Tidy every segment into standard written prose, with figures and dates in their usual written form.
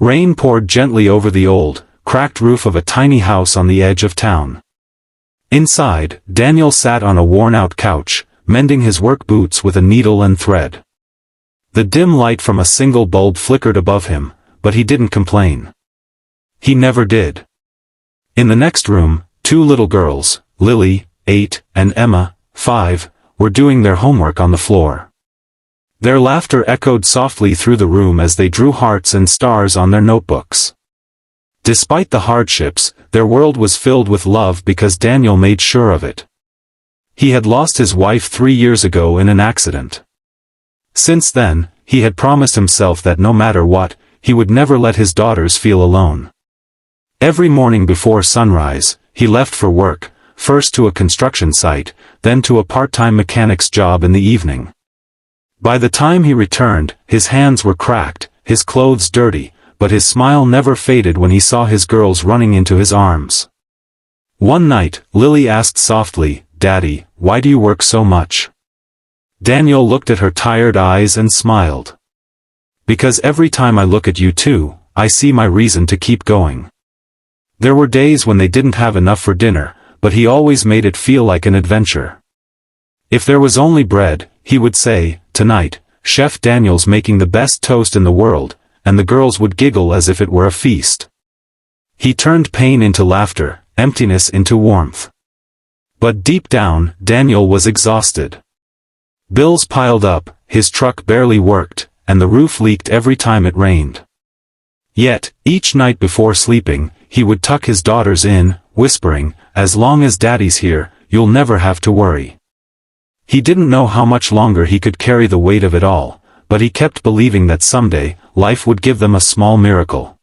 Rain poured gently over the old, cracked roof of a tiny house on the edge of town. Inside, Daniel sat on a worn-out couch, mending his work boots with a needle and thread. The dim light from a single bulb flickered above him, but he didn't complain. He never did. In the next room, two little girls, Lily, 8, and Emma, 5, were doing their homework on the floor. Their laughter echoed softly through the room as they drew hearts and stars on their notebooks. Despite the hardships, their world was filled with love because Daniel made sure of it. He had lost his wife 3 years ago in an accident. Since then, he had promised himself that no matter what, he would never let his daughters feel alone. Every morning before sunrise, he left for work, first to a construction site, then to a part-time mechanic's job in the evening. By the time he returned, his hands were cracked, his clothes dirty, but his smile never faded when he saw his girls running into his arms. One night, Lily asked softly, "Daddy, why do you work so much?" Daniel looked at her tired eyes and smiled. "Because every time I look at you too, I see my reason to keep going." There were days when they didn't have enough for dinner, but he always made it feel like an adventure. If there was only bread, he would say, "Tonight, Chef Daniel's making the best toast in the world," and the girls would giggle as if it were a feast. He turned pain into laughter, emptiness into warmth. But deep down, Daniel was exhausted. Bills piled up, his truck barely worked, and the roof leaked every time it rained. Yet, each night before sleeping, he would tuck his daughters in, whispering, "As long as Daddy's here, you'll never have to worry." He didn't know how much longer he could carry the weight of it all, but he kept believing that someday, life would give them a small miracle.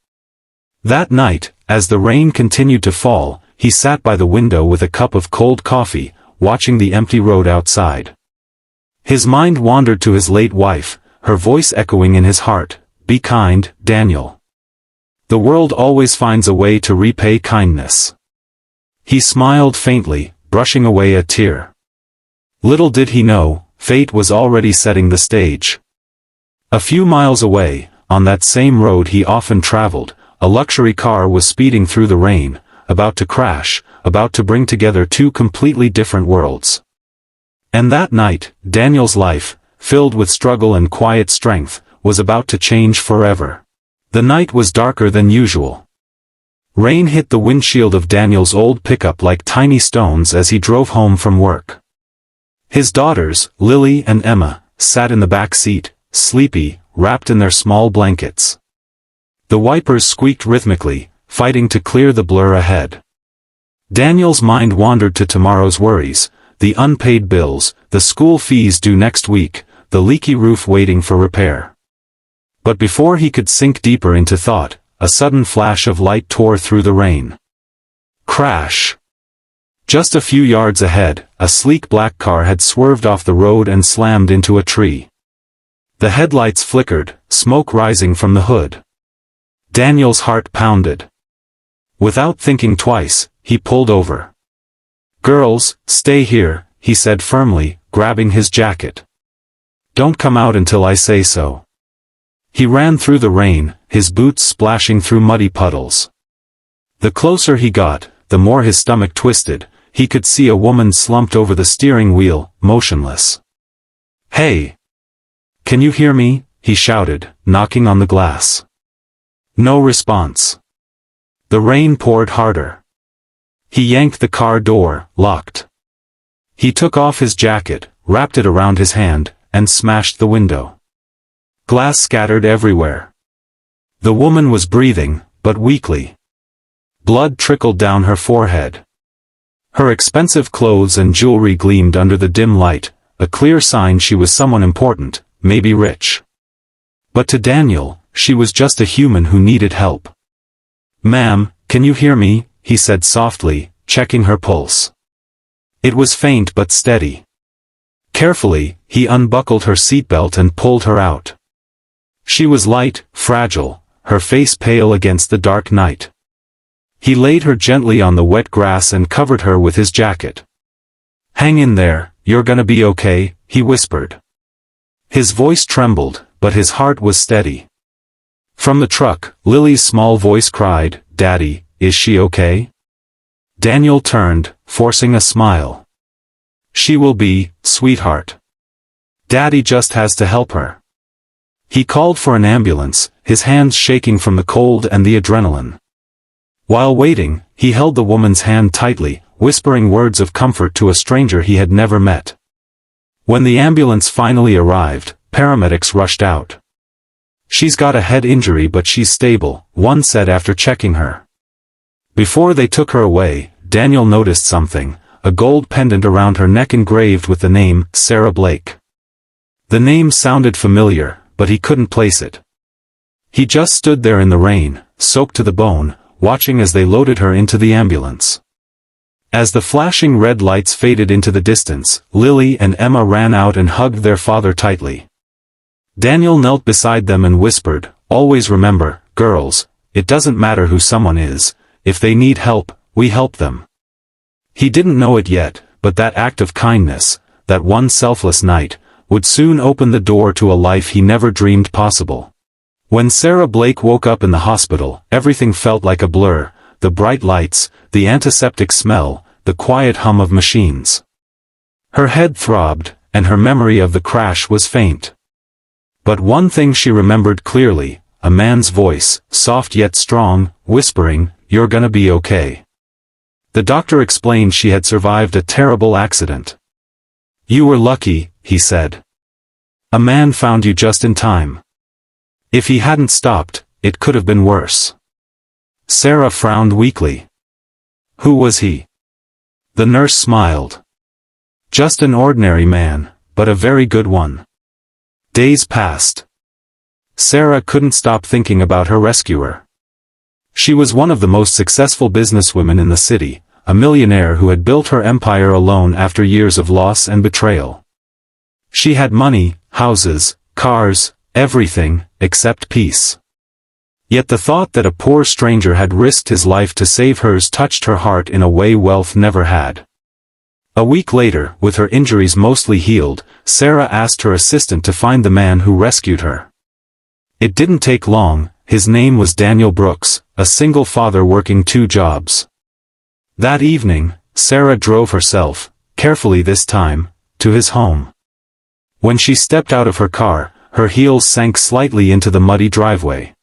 That night, as the rain continued to fall, he sat by the window with a cup of cold coffee, watching the empty road outside. His mind wandered to his late wife, her voice echoing in his heart, "Be kind, Daniel. The world always finds a way to repay kindness." He smiled faintly, brushing away a tear. Little did he know, fate was already setting the stage. A few miles away, on that same road he often traveled, a luxury car was speeding through the rain, about to crash, about to bring together two completely different worlds. And that night, Daniel's life, filled with struggle and quiet strength, was about to change forever. The night was darker than usual. Rain hit the windshield of Daniel's old pickup like tiny stones as he drove home from work. His daughters, Lily and Emma, sat in the back seat, sleepy, wrapped in their small blankets. The wipers squeaked rhythmically, fighting to clear the blur ahead. Daniel's mind wandered to tomorrow's worries, the unpaid bills, the school fees due next week, the leaky roof waiting for repair. But before he could sink deeper into thought, a sudden flash of light tore through the rain. Crash! Just a few yards ahead, a sleek black car had swerved off the road and slammed into a tree. The headlights flickered, smoke rising from the hood. Daniel's heart pounded. Without thinking twice, he pulled over. "Girls, stay here," he said firmly, grabbing his jacket. "Don't come out until I say so." He ran through the rain, his boots splashing through muddy puddles. The closer he got, the more his stomach twisted. He could see a woman slumped over the steering wheel, motionless. "Hey! Can you hear me?" he shouted, knocking on the glass. No response. The rain poured harder. He yanked the car door, locked. He took off his jacket, wrapped it around his hand, and smashed the window. Glass scattered everywhere. The woman was breathing, but weakly. Blood trickled down her forehead. Her expensive clothes and jewelry gleamed under the dim light, a clear sign she was someone important, maybe rich. But to Daniel, she was just a human who needed help. "Ma'am, can you hear me?" he said softly, checking her pulse. It was faint but steady. Carefully, he unbuckled her seatbelt and pulled her out. She was light, fragile, her face pale against the dark night. He laid her gently on the wet grass and covered her with his jacket. "Hang in there, you're gonna be okay," he whispered. His voice trembled, but his heart was steady. From the truck, Lily's small voice cried, "Daddy, is she okay?" Daniel turned, forcing a smile. "She will be, sweetheart. Daddy just has to help her." He called for an ambulance, his hands shaking from the cold and the adrenaline. While waiting, he held the woman's hand tightly, whispering words of comfort to a stranger he had never met. When the ambulance finally arrived, paramedics rushed out. "She's got a head injury but she's stable," one said after checking her. Before they took her away, Daniel noticed something, a gold pendant around her neck engraved with the name, Sarah Blake. The name sounded familiar, but he couldn't place it. He just stood there in the rain, soaked to the bone, watching as they loaded her into the ambulance. As the flashing red lights faded into the distance, Lily and Emma ran out and hugged their father tightly. Daniel knelt beside them and whispered, "Always remember, girls, it doesn't matter who someone is, if they need help, we help them." He didn't know it yet, but that act of kindness, that one selfless night, would soon open the door to a life he never dreamed possible. When Sarah Blake woke up in the hospital, everything felt like a blur, the bright lights, the antiseptic smell, the quiet hum of machines. Her head throbbed, and her memory of the crash was faint. But one thing she remembered clearly, a man's voice, soft yet strong, whispering, "You're gonna be okay." The doctor explained she had survived a terrible accident. "You were lucky," he said. "A man found you just in time. If he hadn't stopped, it could have been worse." Sarah frowned weakly. "Who was he?" The nurse smiled. "Just an ordinary man, but a very good one." Days passed. Sarah couldn't stop thinking about her rescuer. She was one of the most successful businesswomen in the city, a millionaire who had built her empire alone after years of loss and betrayal. She had money, houses, cars, everything, except peace. Yet the thought that a poor stranger had risked his life to save hers touched her heart in a way wealth never had. A week later, with her injuries mostly healed, Sarah asked her assistant to find the man who rescued her. It didn't take long. His name was Daniel Brooks, a single father working 2 jobs. That evening, Sarah drove herself, carefully this time, to his home. When she stepped out of her car, her heels sank slightly into the muddy driveway.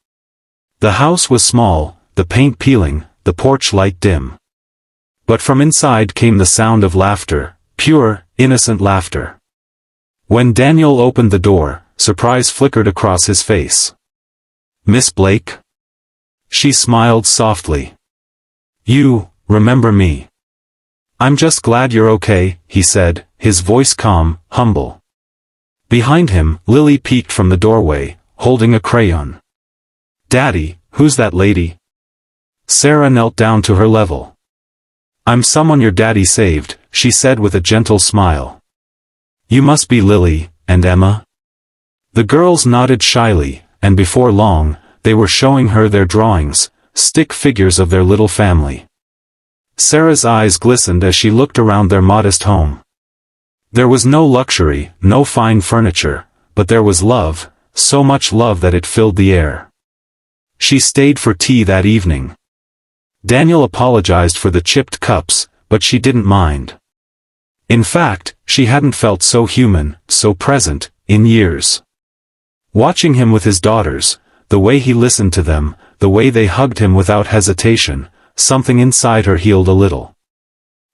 The house was small, the paint peeling, the porch light dim. But from inside came the sound of laughter, pure, innocent laughter. When Daniel opened the door, surprise flickered across his face. "Miss Blake?" She smiled softly. "You, remember me?" "I'm just glad you're okay," he said, his voice calm, humble. Behind him, Lily peeked from the doorway, holding a crayon. "Daddy, who's that lady?" Sarah knelt down to her level. "I'm someone your daddy saved," she said with a gentle smile. "You must be Lily, and Emma?" The girls nodded shyly, and before long, they were showing her their drawings, stick figures of their little family. Sarah's eyes glistened as she looked around their modest home. There was no luxury, no fine furniture, but there was love, so much love that it filled the air. She stayed for tea that evening. Daniel apologized for the chipped cups, but she didn't mind. In fact, she hadn't felt so human, so present, in years. Watching him with his daughters, the way he listened to them, the way they hugged him without hesitation, something inside her healed a little.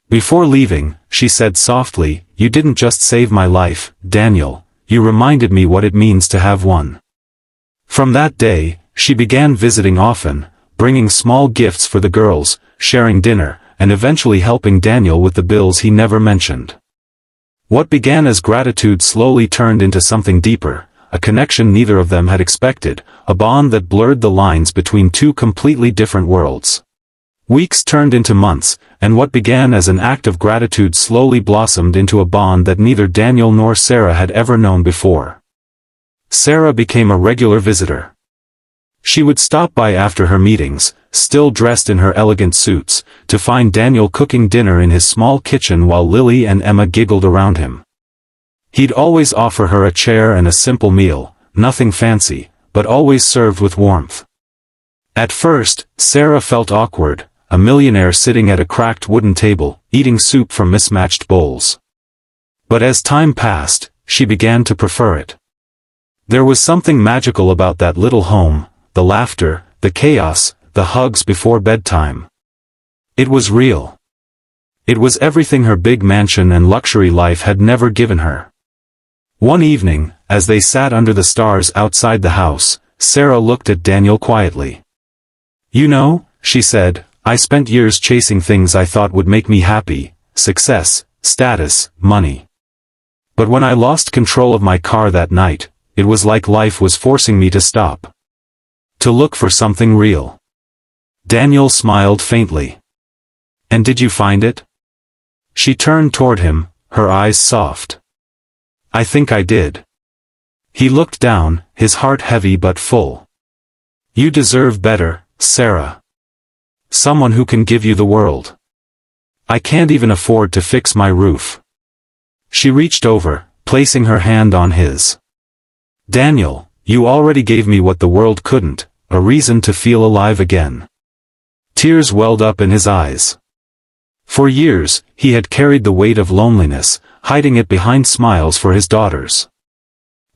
Before leaving, she said softly, "You didn't just save my life, Daniel, you reminded me what it means to have one." From that day, she began visiting often, bringing small gifts for the girls, sharing dinner, and eventually helping Daniel with the bills he never mentioned. What began as gratitude slowly turned into something deeper, a connection neither of them had expected, a bond that blurred the lines between 2 completely different worlds. Weeks turned into months, and what began as an act of gratitude slowly blossomed into a bond that neither Daniel nor Sarah had ever known before. Sarah became a regular visitor. She would stop by after her meetings, still dressed in her elegant suits, to find Daniel cooking dinner in his small kitchen while Lily and Emma giggled around him. He'd always offer her a chair and a simple meal, nothing fancy, but always served with warmth. At first, Sarah felt awkward, a millionaire sitting at a cracked wooden table, eating soup from mismatched bowls. But as time passed, she began to prefer it. There was something magical about that little home, the laughter, the chaos, the hugs before bedtime. It was real. It was everything her big mansion and luxury life had never given her. One evening, as they sat under the stars outside the house, Sarah looked at Daniel quietly. "You know," she said, "I spent years chasing things I thought would make me happy, success, status, money. But when I lost control of my car that night, it was like life was forcing me to stop. To look for something real." Daniel smiled faintly. "And did you find it?" She turned toward him, her eyes soft. "I think I did." He looked down, his heart heavy but full. "You deserve better, Sarah. Someone who can give you the world. I can't even afford to fix my roof." She reached over, placing her hand on his. "Daniel, you already gave me what the world couldn't, a reason to feel alive again." Tears welled up in his eyes. For years, he had carried the weight of loneliness, hiding it behind smiles for his daughters.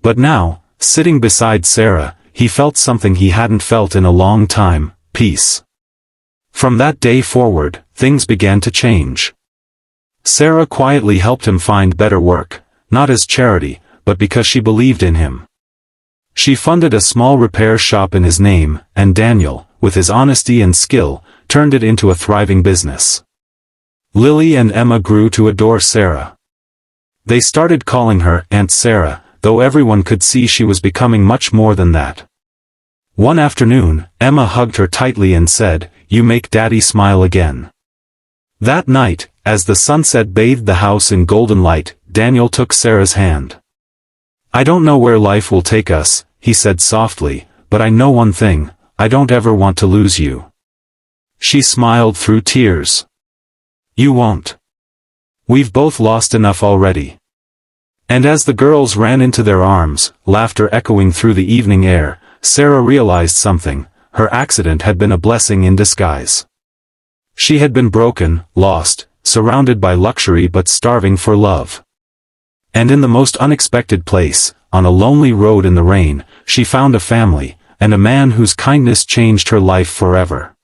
But now, sitting beside Sarah, he felt something he hadn't felt in a long time, peace. From that day forward, things began to change. Sarah quietly helped him find better work, not as charity, but because she believed in him. She funded a small repair shop in his name, and Daniel, with his honesty and skill, turned it into a thriving business. Lily and Emma grew to adore Sarah. They started calling her Aunt Sarah, though everyone could see she was becoming much more than that. One afternoon, Emma hugged her tightly and said, "You make Daddy smile again." That night, as the sunset bathed the house in golden light, Daniel took Sarah's hand. "I don't know where life will take us," he said softly, "but I know one thing, I don't ever want to lose you." She smiled through tears. "You won't. We've both lost enough already." And as the girls ran into their arms, laughter echoing through the evening air, Sarah realized something: her accident had been a blessing in disguise. She had been broken, lost, surrounded by luxury but starving for love. And in the most unexpected place, on a lonely road in the rain, she found a family, and a man whose kindness changed her life forever.